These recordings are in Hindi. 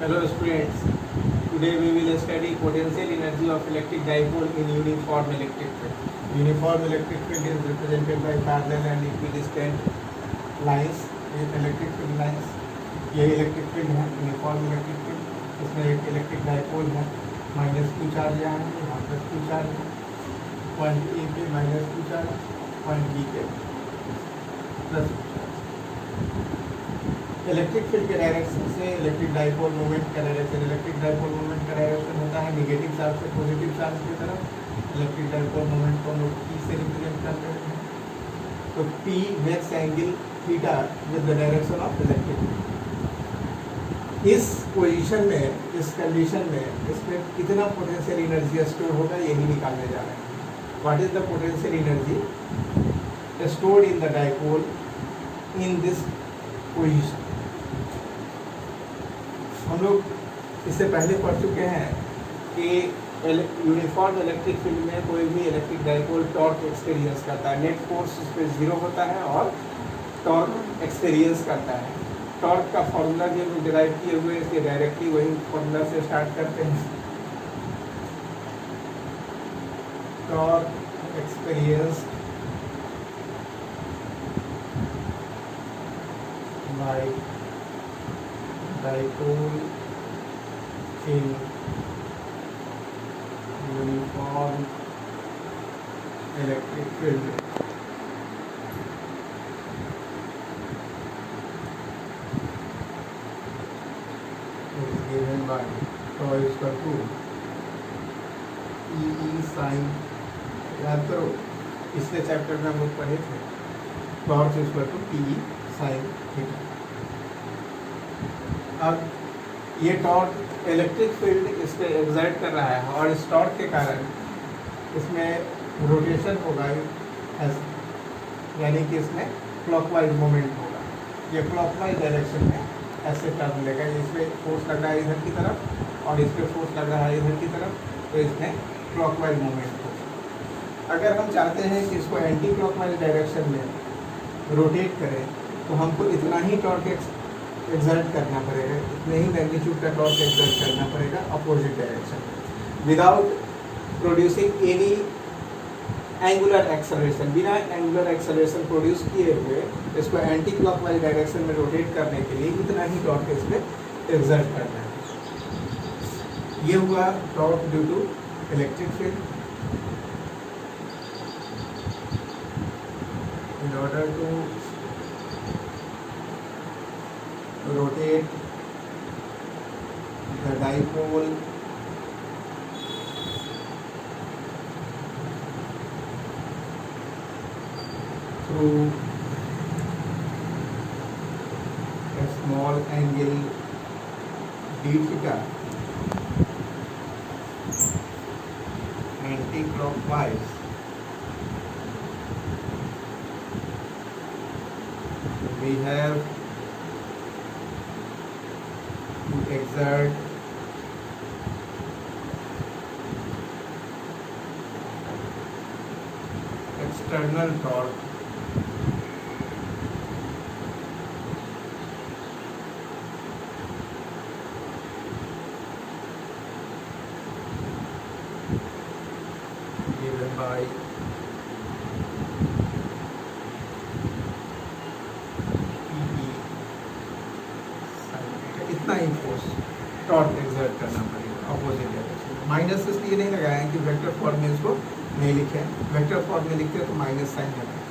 Hello students, today we will study potential energy of electric dipole in uniform electric field. Uniform electric field is represented by parallel and equidistant lines with electric field lines. ये इलेक्ट्रिक फील्ड है, यूनिफॉर्म इलेक्ट्रिक फील्ड. इसमें एक इलेक्ट्रिक डाइपोल है, -q चार्ज यहाँ है, यहाँ +q चार्ज है. पॉइंट ए पे -q चार्ज, पॉइंट बी पे +q चार्ज. इलेक्ट्रिक फील्ड के डायरेक्शन से इलेक्ट्रिक डाइपोल मोमेंट का डायरेक्शन, इलेक्ट्रिक डाइपोल मोमेंट का डायरेक्शन होता है नेगेटिव चार्ज से पॉजिटिव चार्ज की तरफ. इलेक्ट्रिक डाइपोल मोमेंट को हम लोग P से रिप्रेजेंट करते हैं. तो P makes angle theta with the direction of electric field. इस पोजीशन में, इस कंडीशन में इसमें कितना पोटेंशियल एनर्जी स्टोर होगा यही निकालने जा रहे हैं. What is the potential energy stored in the dipole in this position. हम लोग इससे पहले पढ़ चुके हैं कि यूनिफॉर्म इलेक्ट्रिक फील्ड में कोई भी इलेक्ट्रिक डाइपोल टॉर्क एक्सपीरियंस करता है. नेट फोर्स उस पर 0 होता है और टॉर्क एक्सपीरियंस करता है. टॉर्क का फॉर्मूला जो हम डिराइव किए हुए हैं इसलिए डायरेक्टली वही फॉर्मूला से स्टार्ट करते हैं. Torque experience by dipole in uniform electric field given by tau is equal to E sin. याद करो पिछले चैप्टर में हम लोग पढ़े थे torque is equal to PE sin theta. अब ये टॉर्क इलेक्ट्रिक फील्ड इस पर एक्सर्ट कर रहा है और इस टॉर्क के कारण इसमें रोटेशन होगा ऐसे, यानी कि इसमें क्लॉकवाइज मोमेंट होगा. ये क्लॉकवाइज डायरेक्शन में ऐसे टर्न लेगा. इसमें फोर्स लग रहा है इधर की तरफ और इस पर फोर्स लग रहा है इधर की तरफ, तो इसमें क्लॉकवाइज मोमेंट होगा. अगर हम चाहते हैं कि इसको एंटी क्लॉकवाइज डायरेक्शन में रोटेट करें तो हमको इतना ही टॉर्क एक्सर्ट करना पड़ेगा, इतने ही मैग्नीट्यूड का टॉर्क एक्सर्ट करना पड़ेगा अपोजिट डायरेक्शन में without producing any angular acceleration. बिना एंगुलर एक्सेलरेशन प्रोड्यूस किए हुए इसको एंटी क्लॉकवाइज डायरेक्शन में रोटेट करने के लिए इतना ही टॉर्क इसमें एक्सर्ट करना है. ये हुआ torque due to electric field. In order to rotate the dipole through a small angle d theta anti-clockwise, we have to exert external torque given by PE sin theta. इतना ही फोर्स टॉर्क एक्सर्ट करना पड़ेगा अपोजिट डायरेक्शन. माइनस इसलिए नहीं लगाया कि वेक्टर फॉर्म में इसको नहीं लिखे. वेक्टर फॉर्म में लिखते तो माइनस साइन लगाए.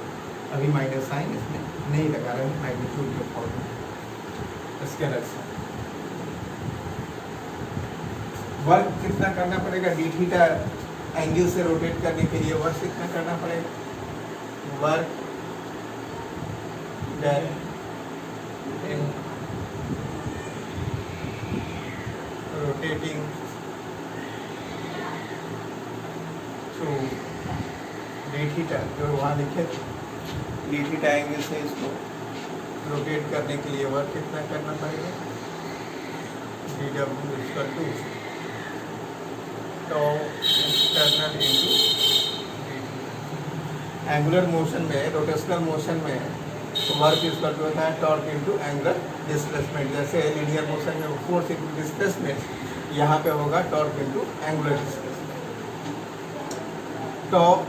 अभी माइनस साइन इसमें नहीं लगा रहे हैं मैग्नीट्यूड के फॉर्म में. स्केलर से वर्क कितना करना पड़ेगा डी थीटा एंगल से रोटेट करने के लिए वर्क कितना करना पड़ेगा. Work in rotating through D theta, जो वहाँ लिखे डी थीटा एंगल से इसको रोटेट करने के लिए वर्क कितना करना पड़ेगा. dw equal to tau external into angular motion में, रोटेशनल मोशन में तो वर्क इक्वल टू होता है टॉर्क इनटू एंगुलर डिस्प्लेसमेंट। जैसे लीनियर मोशन में फोर्स इनटू डिस्प्लेसमेंट, यहाँ पे होगा torque into angular displacement. Tau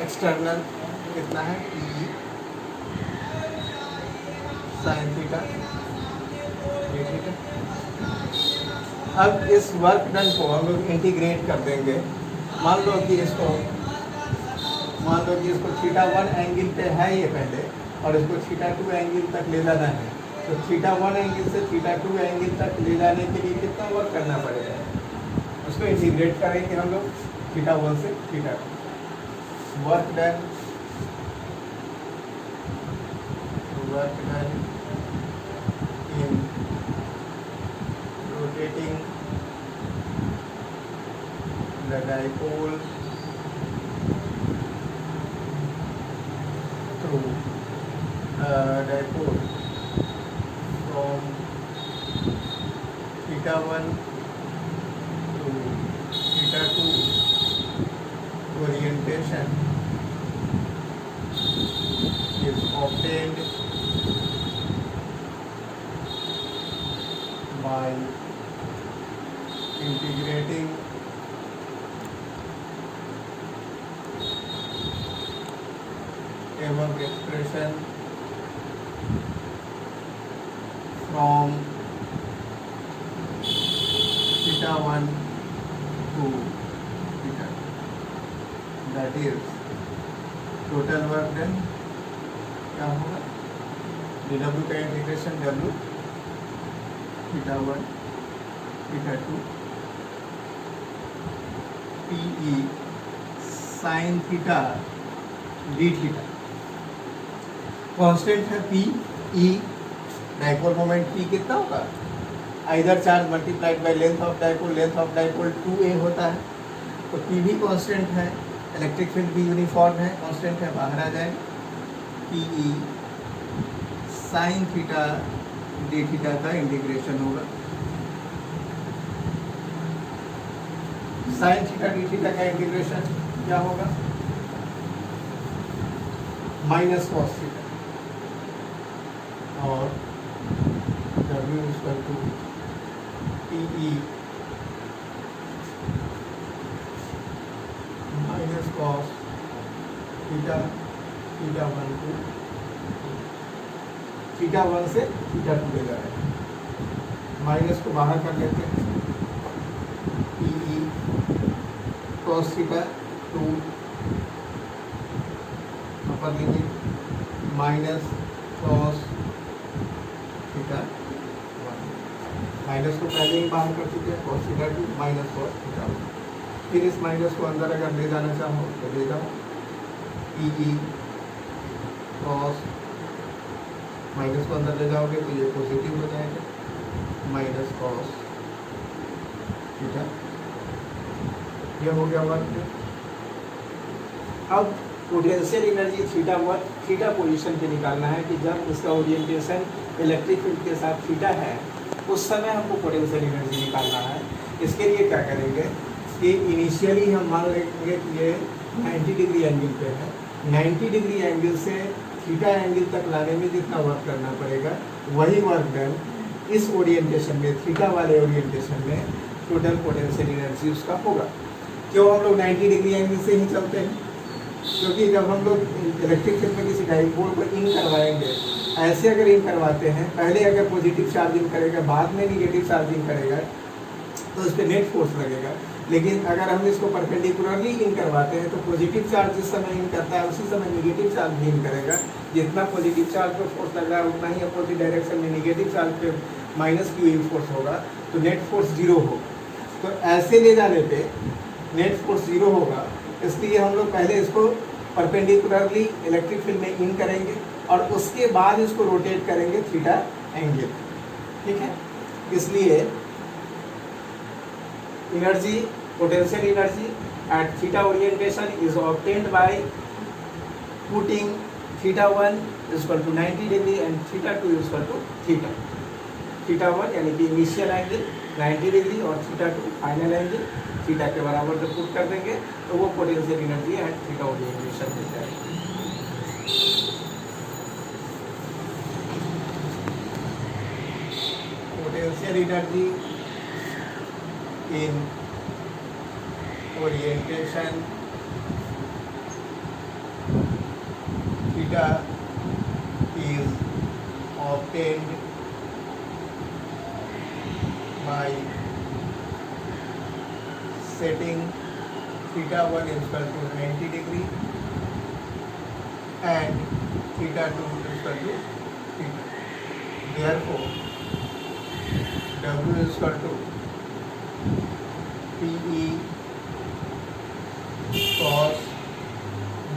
external कितना है, ई साइन थीटा ये थीटा। अब इस वर्क डन को हम लोग इंटीग्रेट कर देंगे। मान लो कि इसको थीटा 1 एंगल पे है ये पहले, और इसको थीटा 2 एंगल तक ले जाना है। तो थीटा 1 एंगल से थीटा 2 एंगल तक ले जाने के लिए कितना वर्क करना पड़ेगा, उसको इंटीग्रेट करेंगे हम लोग थीटा 1 से theta 2। Work done in rotating the dipole through dipole from theta 1 to theta 2 orientation is obtained by integrating above expression from theta 1 to theta 2, that is total work done क्या होगा, dw का integration w theta 1 theta 2 pe sin theta d theta. Constant है P E, dipole moment P कितना होगा, either charge multiplied by length of dipole 2a होता है। तो पी भी कांस्टेंट है, इलेक्ट्रिक फील्ड भी यूनिफॉर्म है, कांस्टेंट है, बाहर आ जाएगा। P E sine theta D theta का इंटीग्रेशन होगा। साइन थीटा डी थीटा का इंटीग्रेशन क्या होगा, माइनस कॉस थीटा, और W equal to PE minus cos theta theta 1 to theta 1 से थीटा 2 ले जा रहे हैं, माइनस को बाहर कर लेते हैं। PE cos theta 2 upper limit minus cos theta 1, minus को पहले ही बाहर कर चुके हैं, cos theta 2 minus cos theta 1। फिर इस माइनस को अंदर अगर ले जाना चाहो तो ले जाओ, PE कॉस माइनस को अंदर ले जाओगे तो ये पॉजिटिव हो जाएगा, माइनस कॉस थीटा, ये हो गया वर्क। अब पोटेंशियल एनर्जी थीटा पोजीशन पे निकालना है कि जब इसका ओरिएंटेशन इलेक्ट्रिक फील्ड के साथ थीटा है उस समय हमको पोटेंशियल एनर्जी निकालना है। इसके लिए क्या करेंगे कि इनिशियली हम मान लेंगे कि ये 90 डिग्री एंगल पे है, 90 डिग्री एंगल से थीटा एंगल तक लाने में जितना वर्क करना पड़ेगा वही वर्क डन इस ओरिएंटेशन में, थीटा वाले ओरिएंटेशन में टोटल पोटेंशियल एनर्जी उसका होगा। क्यों हम लोग 90 डिग्री एंगल से ही चलते हैं, क्योंकि जब हम लोग इलेक्ट्रिक फील्ड में किसी डाइपोल को इन करवाएंगे, ऐसे अगर इन करवाते हैं, पहले अगर पॉजिटिव चार्जिंग करेगा बाद में निगेटिव चार्जिंग करेगा तो उस पर नेट फोर्स लगेगा। लेकिन अगर हम इसको परपेंडिकुलरली इन करवाते हैं तो पॉजिटिव चार्ज जिस समय इन करता है उसी समय निगेटिव चार्ज भी इन करेगा। जितना पॉजिटिव चार्ज पे फोर्स लग रहा है उतना ही अपोजिट डायरेक्शन में निगेटिव चार्ज पे माइनस क्यू फोर्स होगा, तो नेट फोर्स 0 होगा। तो ऐसे ले जाने पे नेट फोर्स 0 होगा, इसलिए हम लोग पहले इसको परपेंडिकुलरली इलेक्ट्रिक फील्ड में इन करेंगे और उसके बाद इसको रोटेट करेंगे थीटा एंगल, ठीक है। इसलिए energy, potential energy at theta orientation is obtained by putting theta 1 equal to 90 degree and theta 2 equal to theta. Theta 1 यानी कि इनिशियल एंगल 90 डिग्री और थीटा 2 फाइनल एंगल थीटा के बराबर जब पुट कर देंगे तो वो potential energy at theta orientation मिल जाएगी। Potential energy in orientation theta is obtained by setting theta 1 is equal to 90 degree and theta 2 is equal to theta. Therefore, W is equal to PE cos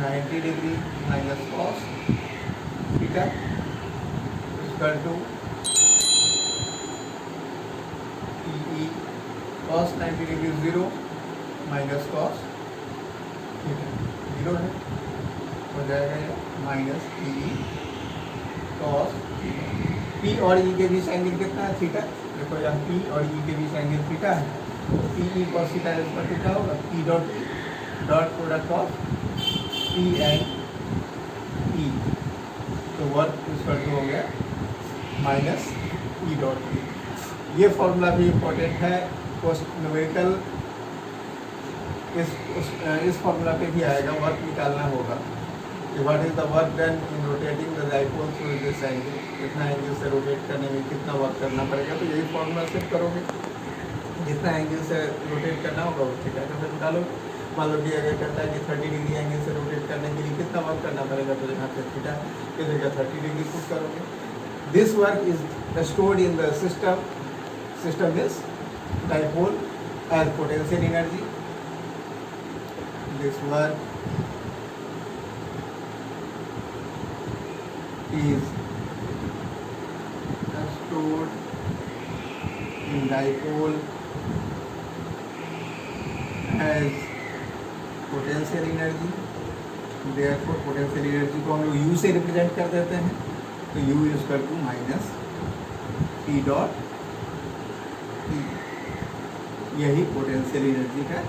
90 degree minus cos theta is equal to PE cos 90 degree 0 minus cos theta 0 है, हो जाएगा minus PE cos theta. P और E के बीच एंगल कितना है? थीटा. देखो यहाँ P और E के बीच एंगल थीटा है, तो PE cos theta इस पर कितना होगा? P dot E dot product of P and E, तो वर्क इक्वल टू हो गया माइनस ई डॉट ई. ये फॉर्मूला भी इम्पोर्टेंट है, पोस्ट न्यूमेरिकल इस फॉर्मूला पे भी आएगा. वर्क निकालना होगा कि what is the work done in rotating the dipole through this angle. कितना एंगल से रोटेट करने में कितना वर्क करना पड़ेगा, तो यही फॉर्मूला सेट करोगे. जितना एंगल से रोटेट करना होगा वो थीटा का वैल्यू डालोगे. मान लो कि अगर कहता है कि 30 डिग्री एंगल से रोटेट करने के लिए कितना वर्क करना पड़ेगा, तो यहाँ पे थीटा की जगह 30 डिग्री पुट करोगे. This work is stored in the system. System is dipole as potential energy. This work is stored in dipole as potential energy. Therefore potential energy को हम लोग U से रिप्रेजेंट कर देते हैं, तो U is equal to minus P dot E. यही पोटेंशियल एनर्जी का